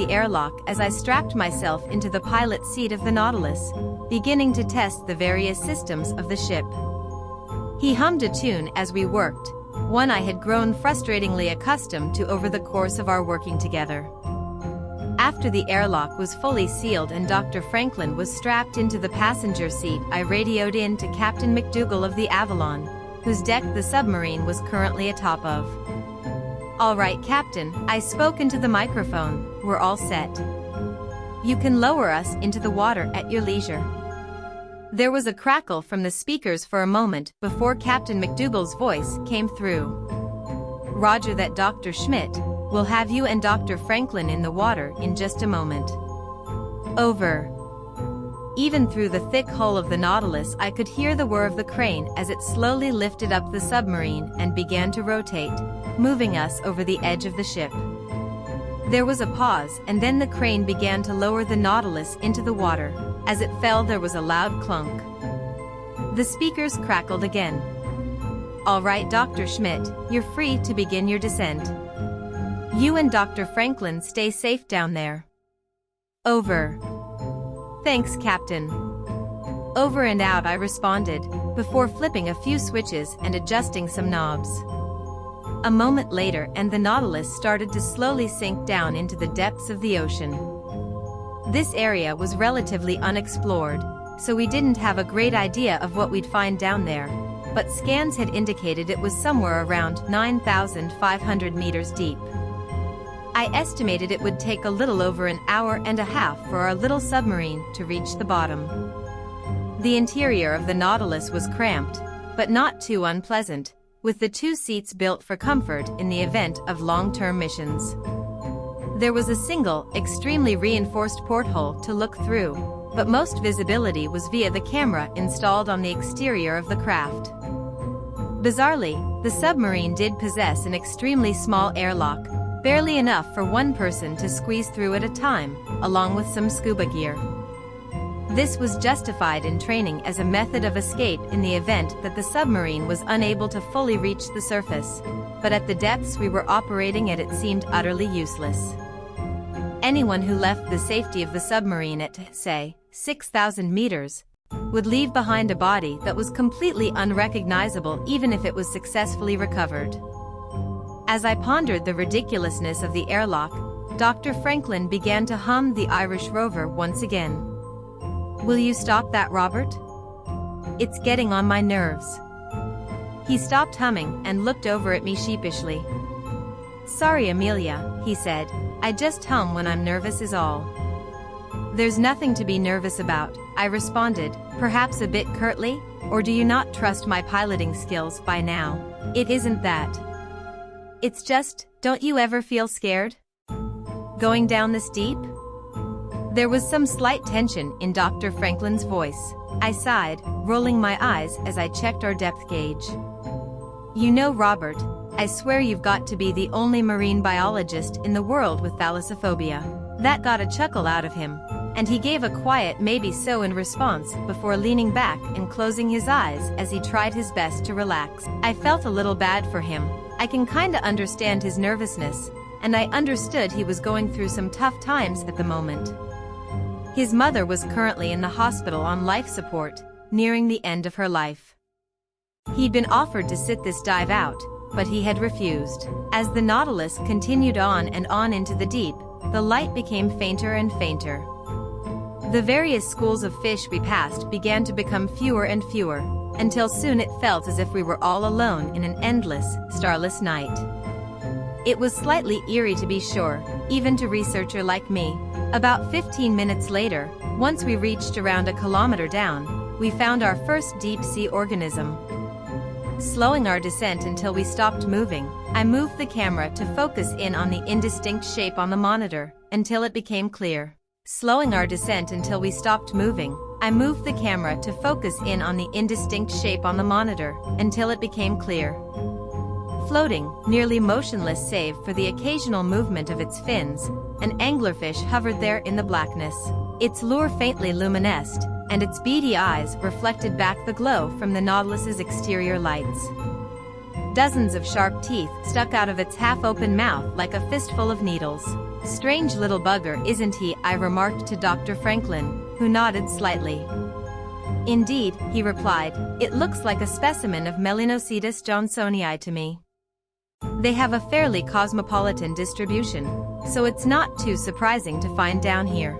the airlock as I strapped myself into the pilot seat of the Nautilus, beginning to test the various systems of the ship. He hummed a tune as we worked, one I had grown frustratingly accustomed to over the course of our working together. After the airlock was fully sealed and Dr. Franklin was strapped into the passenger seat, I radioed in to Captain McDougal of the Avalon, whose deck the submarine was currently atop of. "All right, Captain," I spoke into the microphone, "we're all set. You can lower us into the water at your leisure." There was a crackle from the speakers for a moment before Captain McDougal's voice came through. "Roger that, Dr. Schmidt. We'll have you and Dr. Franklin in the water in just a moment." Over. Even through the thick hull of the Nautilus I could hear the whir of the crane as it slowly lifted up the submarine and began to rotate, moving us over the edge of the ship. There was a pause, and then the crane began to lower the Nautilus into the water. As it fell, there was a loud clunk. The speakers crackled again. "All right, Dr. Schmidt, you're free to begin your descent. You and Dr. Franklin stay safe down there." Over. "Thanks, Captain." Over and out I responded, before flipping a few switches and adjusting some knobs. A moment later and the Nautilus started to slowly sink down into the depths of the ocean. This area was relatively unexplored, so we didn't have a great idea of what we'd find down there, but scans had indicated it was somewhere around 9,500 meters deep. I estimated it would take a little over an hour and a half for our little submarine to reach the bottom. The interior of the Nautilus was cramped, but not too unpleasant, with the 2 seats built for comfort in the event of long-term missions. There was a single, extremely reinforced porthole to look through, but most visibility was via the camera installed on the exterior of the craft. Bizarrely, the submarine did possess an extremely small airlock, barely enough for one person to squeeze through at a time, along with some scuba gear. This was justified in training as a method of escape in the event that the submarine was unable to fully reach the surface, but at the depths we were operating at it seemed utterly useless. Anyone who left the safety of the submarine at, say, 6,000 meters, would leave behind a body that was completely unrecognizable even if it was successfully recovered. As I pondered the ridiculousness of the airlock, Dr. Franklin began to hum the Irish Rover once again. "Will you stop that, Robert? It's getting on my nerves." He stopped humming and looked over at me sheepishly. "Sorry, Amelia," he said, "I just hum when I'm nervous is all." "There's nothing to be nervous about," I responded, perhaps a bit curtly, "or do you not trust my piloting skills by now?" "It isn't that. It's just, don't you ever feel scared? Going down this deep?" There was some slight tension in Dr. Franklin's voice. I sighed, rolling my eyes as I checked our depth gauge. "You know, Robert, I swear you've got to be the only marine biologist in the world with thalassophobia." That got a chuckle out of him, and he gave a quiet maybe so in response before leaning back and closing his eyes as he tried his best to relax. I felt a little bad for him. I can kinda understand his nervousness, and I understood he was going through some tough times at the moment. His mother was currently in the hospital on life support, nearing the end of her life. He'd been offered to sit this dive out, but he had refused. As the Nautilus continued on and on into the deep, the light became fainter and fainter. The various schools of fish we passed began to become fewer and fewer, until soon it felt as if we were all alone in an endless, starless night. It was slightly eerie to be sure, even to a researcher like me. About 15 minutes later, once we reached around a kilometer down, we found our first deep-sea organism. Slowing our descent until we stopped moving, I moved the camera to focus in on the indistinct shape on the monitor, until it became clear. Slowing our descent until we stopped moving, I moved the camera to focus in on the indistinct shape on the monitor, until it became clear. Floating, nearly motionless save for the occasional movement of its fins, an anglerfish hovered there in the blackness. Its lure faintly luminesced, and its beady eyes reflected back the glow from the Nautilus's exterior lights. Dozens of sharp teeth stuck out of its half-open mouth like a fistful of needles. Strange little bugger, isn't he? I remarked to Dr. Franklin, who nodded slightly. Indeed, he replied, it looks like a specimen of Melanocetus johnsonii to me. They have a fairly cosmopolitan distribution, so it's not too surprising to find down here.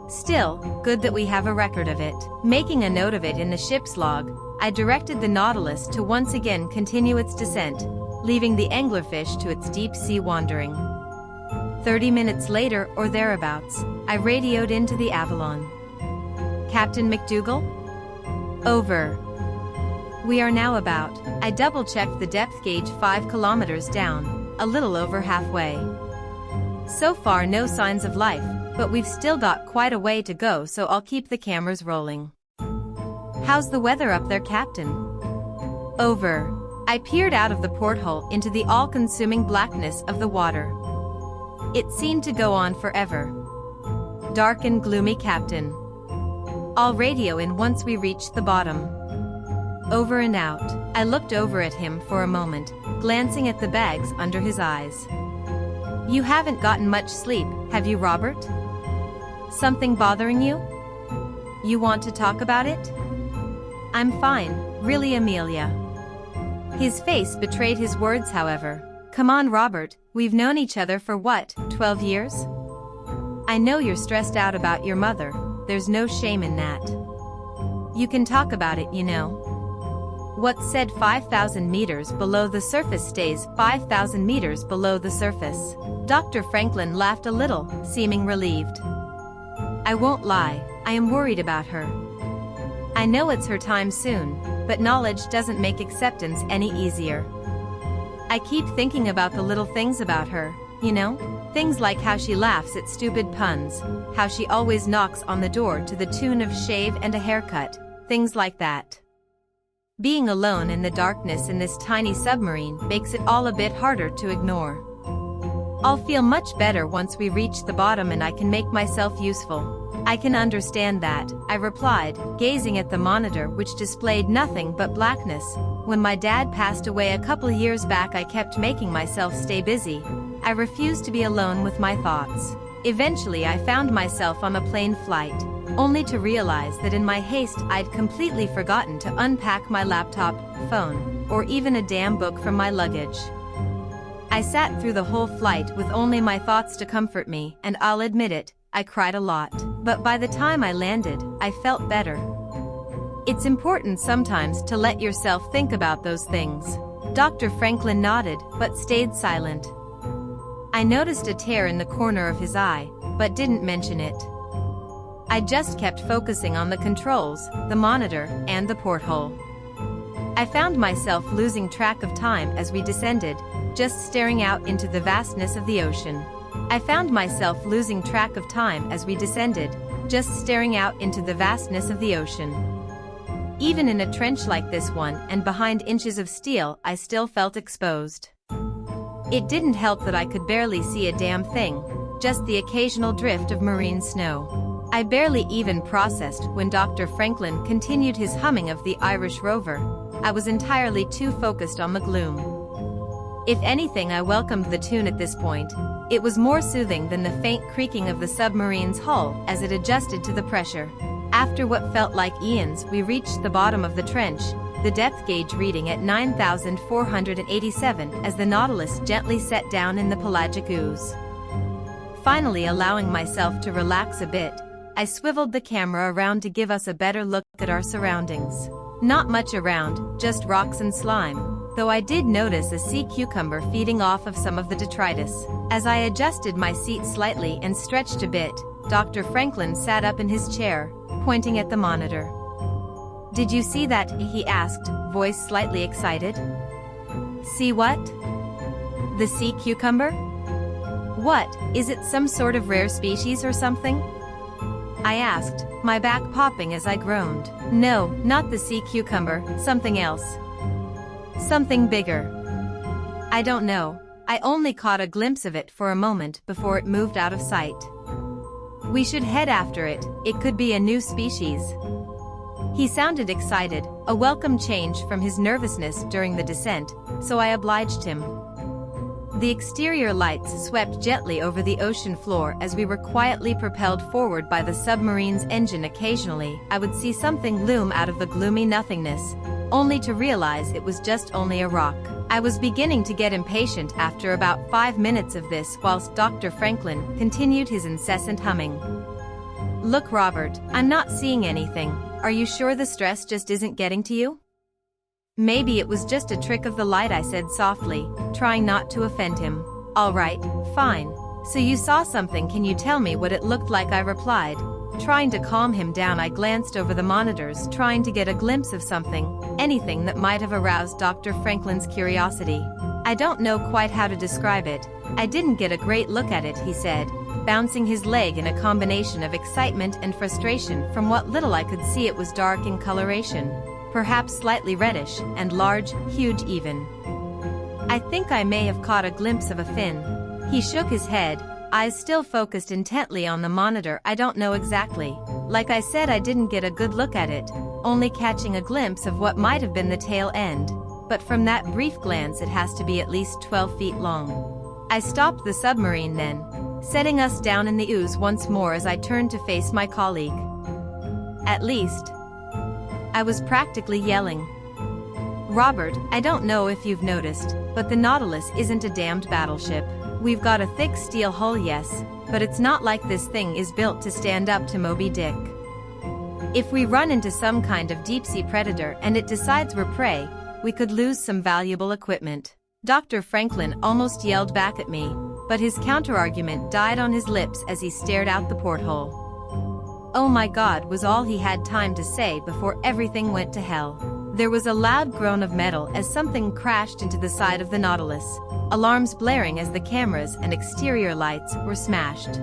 Still, good that we have a record of it. Making a note of it in the ship's log, I directed the Nautilus to once again continue its descent, leaving the anglerfish to its deep-sea wandering. 30 minutes later, or thereabouts, I radioed into the Avalon. Captain McDougal? Over. We are now about, I double-checked the depth gauge, 5 kilometers down, a little over halfway. So far no signs of life, but we've still got quite a way to go, so I'll keep the cameras rolling. How's the weather up there, Captain? Over. I peered out of the porthole into the all-consuming blackness of the water. It seemed to go on forever. Dark and gloomy, Captain. I'll radio in once we reach the bottom. Over and out. I looked over at him for a moment, glancing at the bags under his eyes. You haven't gotten much sleep, have you, Robert? Something bothering you? You want to talk about it? I'm fine, really, Amelia. His face betrayed his words, however. Come on, Robert, we've known each other for what, 12 years? I know you're stressed out about your mother, there's no shame in that. You can talk about it, you know. What's said 5,000 meters below the surface stays 5,000 meters below the surface. Dr. Franklin laughed a little, seeming relieved. I won't lie, I am worried about her. I know it's her time soon, but knowledge doesn't make acceptance any easier. I keep thinking about the little things about her, you know? Things like how she laughs at stupid puns, how she always knocks on the door to the tune of shave and a haircut, things like that. Being alone in the darkness in this tiny submarine makes it all a bit harder to ignore. I'll feel much better once we reach the bottom and I can make myself useful. I can understand that, I replied, gazing at the monitor which displayed nothing but blackness. When my dad passed away a couple years back, I kept making myself stay busy. I refused to be alone with my thoughts. Eventually I found myself on a plane flight, only to realize that in my haste I'd completely forgotten to unpack my laptop, phone, or even a damn book from my luggage. I sat through the whole flight with only my thoughts to comfort me, and I'll admit it, I cried a lot. But by the time I landed, I felt better. It's important sometimes to let yourself think about those things. Dr. Franklin nodded, but stayed silent. I noticed a tear in the corner of his eye, but didn't mention it. I just kept focusing on the controls, the monitor, and the porthole. I found myself losing track of time as we descended, just staring out into the vastness of the ocean. I found myself losing track of time as we descended, just staring out into the vastness of the ocean. Even in a trench like this one and behind inches of steel, I still felt exposed. It didn't help that I could barely see a damn thing, just the occasional drift of marine snow. I barely even processed when Dr. Franklin continued his humming of the Irish Rover. I was entirely too focused on the gloom. If anything, I welcomed the tune at this point. It was more soothing than the faint creaking of the submarine's hull as it adjusted to the pressure. After what felt like eons, we reached the bottom of the trench, the depth gauge reading at 9,487 as the Nautilus gently set down in the pelagic ooze. Finally allowing myself to relax a bit, I swiveled the camera around to give us a better look at our surroundings. Not much around, just rocks and slime, though I did notice a sea cucumber feeding off of some of the detritus. As I adjusted my seat slightly and stretched a bit, Dr. Franklin sat up in his chair, pointing at the monitor. Did you see that? He asked, voice slightly excited. See what? The sea cucumber? What, is it some sort of rare species or something? I asked, my back popping as I groaned. No, not the sea cucumber, something else. Something bigger. I don't know, I only caught a glimpse of it for a moment before it moved out of sight. We should head after it, it could be a new species. He sounded excited, a welcome change from his nervousness during the descent, so I obliged him. The exterior lights swept gently over the ocean floor as we were quietly propelled forward by the submarine's engine. Occasionally, I would see something loom out of the gloomy nothingness, only to realize it was just only a rock. I was beginning to get impatient after about 5 minutes of this, whilst Dr. Franklin continued his incessant humming. "Look, Robert, I'm not seeing anything. Are you sure the stress just isn't getting to you?" "Maybe it was just a trick of the light," I said softly, trying not to offend him. "All right, fine. So you saw something, can you tell me what it looked like?" I replied. Trying to calm him down, I glanced over the monitors, trying to get a glimpse of something, anything that might have aroused Dr. Franklin's curiosity. "I don't know quite how to describe it. I didn't get a great look at it," he said, bouncing his leg in a combination of excitement and frustration. "From what little I could see, it was dark in coloration, perhaps slightly reddish, and large, huge even. I think I may have caught a glimpse of a fin." He shook his head, eyes still focused intently on the monitor. "I don't know exactly. Like I said, I didn't get a good look at it, only catching a glimpse of what might have been the tail end. But from that brief glance, it has to be at least 12 feet long." I stopped the submarine then, setting us down in the ooze once more as I turned to face my colleague. "At least," I was practically yelling. "Robert, I don't know if you've noticed, but the Nautilus isn't a damned battleship. We've got a thick steel hull, yes, but it's not like this thing is built to stand up to Moby Dick. If we run into some kind of deep-sea predator and it decides we're prey, we could lose some valuable equipment." Dr. Franklin almost yelled back at me, but his counterargument died on his lips as he stared out the porthole. "Oh my God," was all he had time to say before everything went to hell. There was a loud groan of metal as something crashed into the side of the Nautilus, alarms blaring as the cameras and exterior lights were smashed.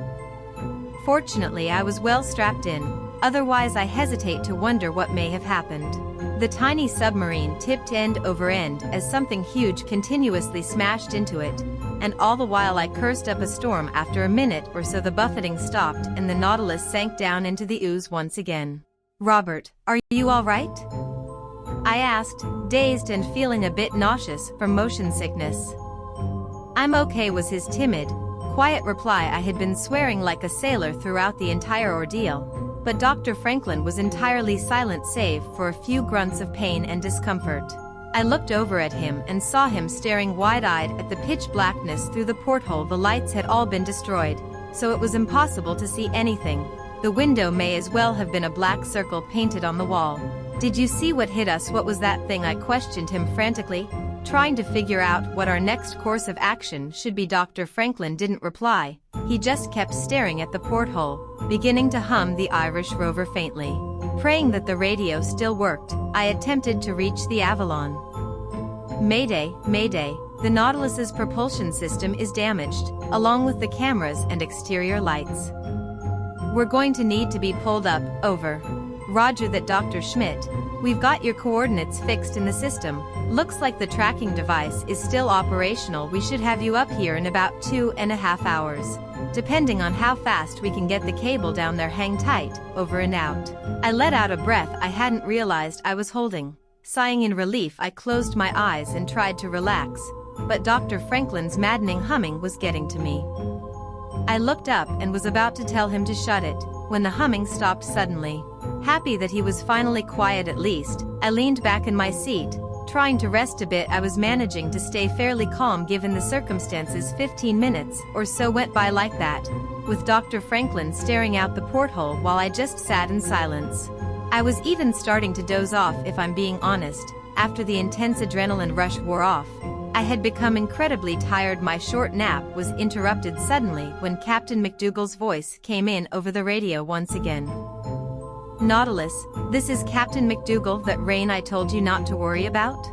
Fortunately, I was well strapped in, otherwise I hesitate to wonder what may have happened. The tiny submarine tipped end over end as something huge continuously smashed into it, and all the while I cursed up a storm. After a minute or so, the buffeting stopped and the Nautilus sank down into the ooze once again. "Robert, are you all right?" I asked, dazed and feeling a bit nauseous from motion sickness. "I'm okay," was his timid, quiet reply. I had been swearing like a sailor throughout the entire ordeal, but Dr. Franklin was entirely silent save for a few grunts of pain and discomfort. I looked over at him and saw him staring wide-eyed at the pitch blackness through the porthole. The lights had all been destroyed, so it was impossible to see anything. The window may as well have been a black circle painted on the wall. "Did you see what hit us? What was that thing?" I questioned him frantically, trying to figure out what our next course of action should be. Dr. Franklin didn't reply. He just kept staring at the porthole, beginning to hum the Irish Rover faintly. Praying that the radio still worked, I attempted to reach the Avalon. "Mayday, Mayday, the Nautilus's propulsion system is damaged, along with the cameras and exterior lights. We're going to need to be pulled up, over." "Roger that, Dr. Schmidt. We've got your coordinates fixed in the system. Looks like the tracking device is still operational. We should have you up here in about 2.5 hours. Depending on how fast we can get the cable down there. Hang tight, over and out." I let out a breath I hadn't realized I was holding. Sighing in relief, I closed my eyes and tried to relax, but Dr. Franklin's maddening humming was getting to me. I looked up and was about to tell him to shut it, when the humming stopped suddenly. Happy that he was finally quiet at least, I leaned back in my seat, trying to rest a bit. I was managing to stay fairly calm given the circumstances. 15 minutes or so went by like that, with Dr. Franklin staring out the porthole while I just sat in silence. I was even starting to doze off, if I'm being honest. After the intense adrenaline rush wore off, I had become incredibly tired. My short nap was interrupted suddenly when Captain McDougal's voice came in over the radio once again. "Nautilus, this is Captain McDougal. That rain I told you not to worry about?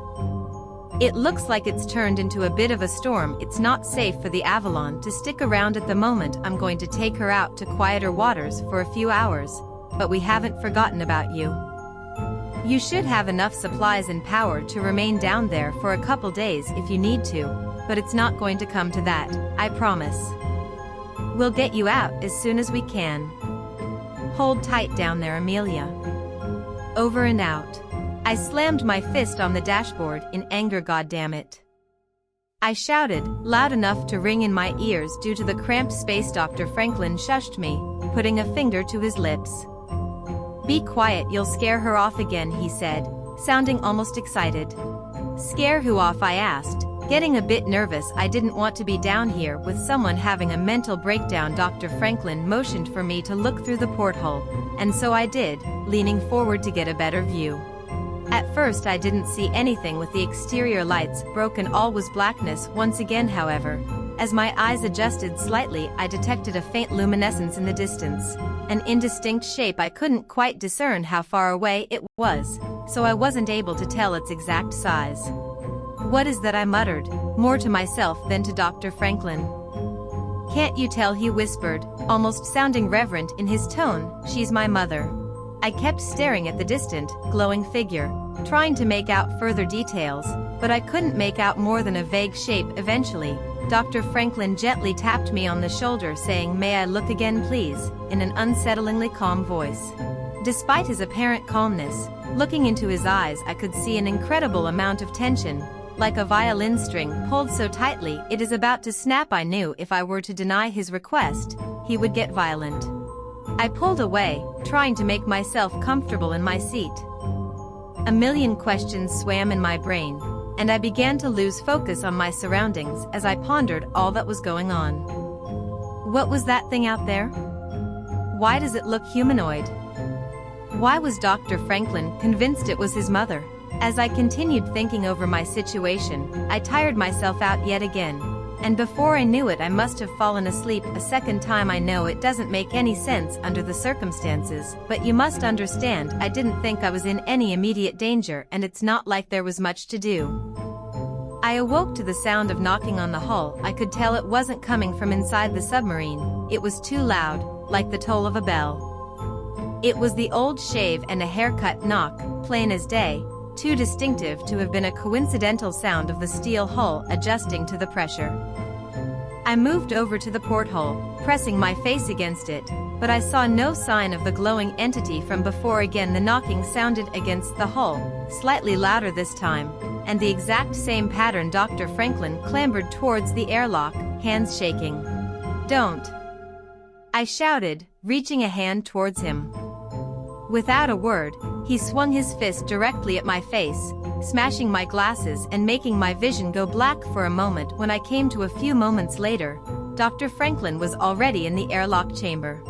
It looks like it's turned into a bit of a storm. It's not safe for the Avalon to stick around at the moment. I'm going to take her out to quieter waters for a few hours, but we haven't forgotten about you. You should have enough supplies and power to remain down there for a couple days if you need to, but it's not going to come to that, I promise. We'll get you out as soon as we can. Hold tight down there, Amelia. Over and out." I slammed my fist on the dashboard in anger. God damn it. I shouted, loud enough to ring in my ears due to the cramped space. Dr. Franklin shushed me, putting a finger to his lips. "Be quiet, you'll scare her off again," he said, sounding almost excited. "Scare who off?" I asked, getting a bit nervous. I didn't want to be down here with someone having a mental breakdown. Dr. Franklin motioned for me to look through the porthole, and so I did, leaning forward to get a better view. At first I didn't see anything with the exterior lights broken. All was blackness once again. However, as my eyes adjusted slightly, I detected a faint luminescence in the distance, an indistinct shape. I couldn't quite discern how far away it was, so I wasn't able to tell its exact size. "What is that?" I muttered, more to myself than to Dr. Franklin. "Can't you tell?" he whispered, almost sounding reverent in his tone. "She's my mother." I kept staring at the distant, glowing figure, trying to make out further details, but I couldn't make out more than a vague shape. Eventually, Dr. Franklin gently tapped me on the shoulder, saying, "May I look again, please?" in an unsettlingly calm voice. Despite his apparent calmness, looking into his eyes I could see an incredible amount of tension, like a violin string pulled so tightly it is about to snap. I knew if I were to deny his request, he would get violent. I pulled away, trying to make myself comfortable in my seat. A million questions swam in my brain, and I began to lose focus on my surroundings as I pondered all that was going on. What was that thing out there? Why does it look humanoid? Why was Dr. Franklin convinced it was his mother? As I continued thinking over my situation, I tired myself out yet again, and before I knew it I must have fallen asleep a second time. I know it doesn't make any sense under the circumstances, but you must understand I didn't think I was in any immediate danger, and it's not like there was much to do. I awoke to the sound of knocking on the hull. I could tell it wasn't coming from inside the submarine. It was too loud, like the toll of a bell. It was the old shave and a haircut knock, plain as day, too distinctive to have been a coincidental sound of the steel hull adjusting to the pressure. I moved over to the porthole, pressing my face against it, but I saw no sign of the glowing entity from before. Again the knocking sounded against the hull, slightly louder this time, and the exact same pattern. Dr. Franklin clambered towards the airlock, hands shaking. "Don't!" I shouted, reaching a hand towards him. Without a word, he swung his fist directly at my face, smashing my glasses and making my vision go black for a moment. When I came to a few moments later, Dr. Franklin was already in the airlock chamber.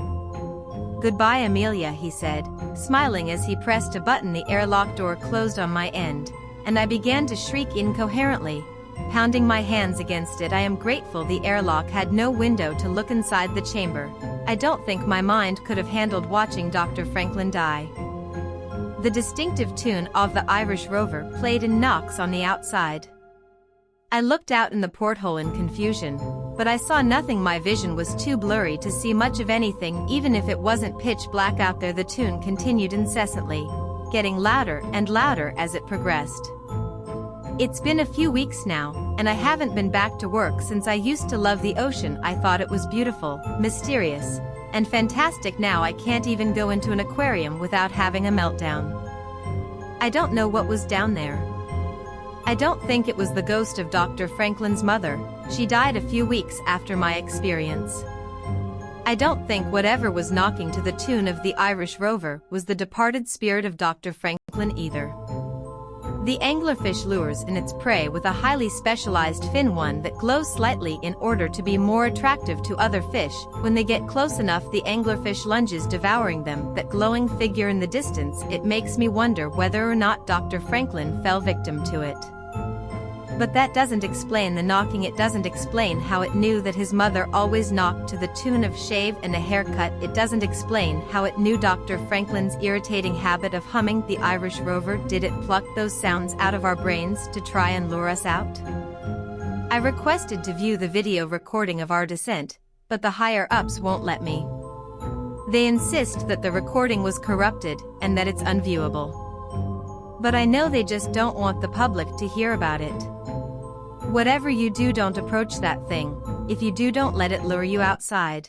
"Goodbye, Amelia," he said, smiling as he pressed a button. The airlock door closed on my end, and I began to shriek incoherently, pounding my hands against it. I am grateful the airlock had no window to look inside the chamber. I don't think my mind could have handled watching Dr. Franklin die. The distinctive tune of the Irish Rover played in knocks on the outside. I looked out in the porthole in confusion, but I saw nothing. My vision was too blurry to see much of anything. Even if it wasn't pitch black out there, the tune continued incessantly, getting louder and louder as it progressed. It's been a few weeks now, and I haven't been back to work since. I used to love the ocean. I thought it was beautiful, mysterious, and fantastic. Now I can't even go into an aquarium without having a meltdown. I don't know what was down there. I don't think it was the ghost of Dr. Franklin's mother. She died a few weeks after my experience. I don't think whatever was knocking to the tune of the Irish Rover was the departed spirit of Dr. Franklin either. The anglerfish lures in its prey with a highly specialized fin, one that glows slightly in order to be more attractive to other fish. When they get close enough, the anglerfish lunges, devouring them. That glowing figure in the distance, it makes me wonder whether or not Dr. Franklin fell victim to it. But that doesn't explain the knocking. It doesn't explain how it knew that his mother always knocked to the tune of shave and a haircut. It doesn't explain how it knew Dr. Franklin's irritating habit of humming the Irish Rover. Did it pluck those sounds out of our brains to try and lure us out? I requested to view the video recording of our descent, but the higher-ups won't let me. They insist that the recording was corrupted and that it's unviewable. But I know they just don't want the public to hear about it. Whatever you do, don't approach that thing. If you do, don't let it lure you outside.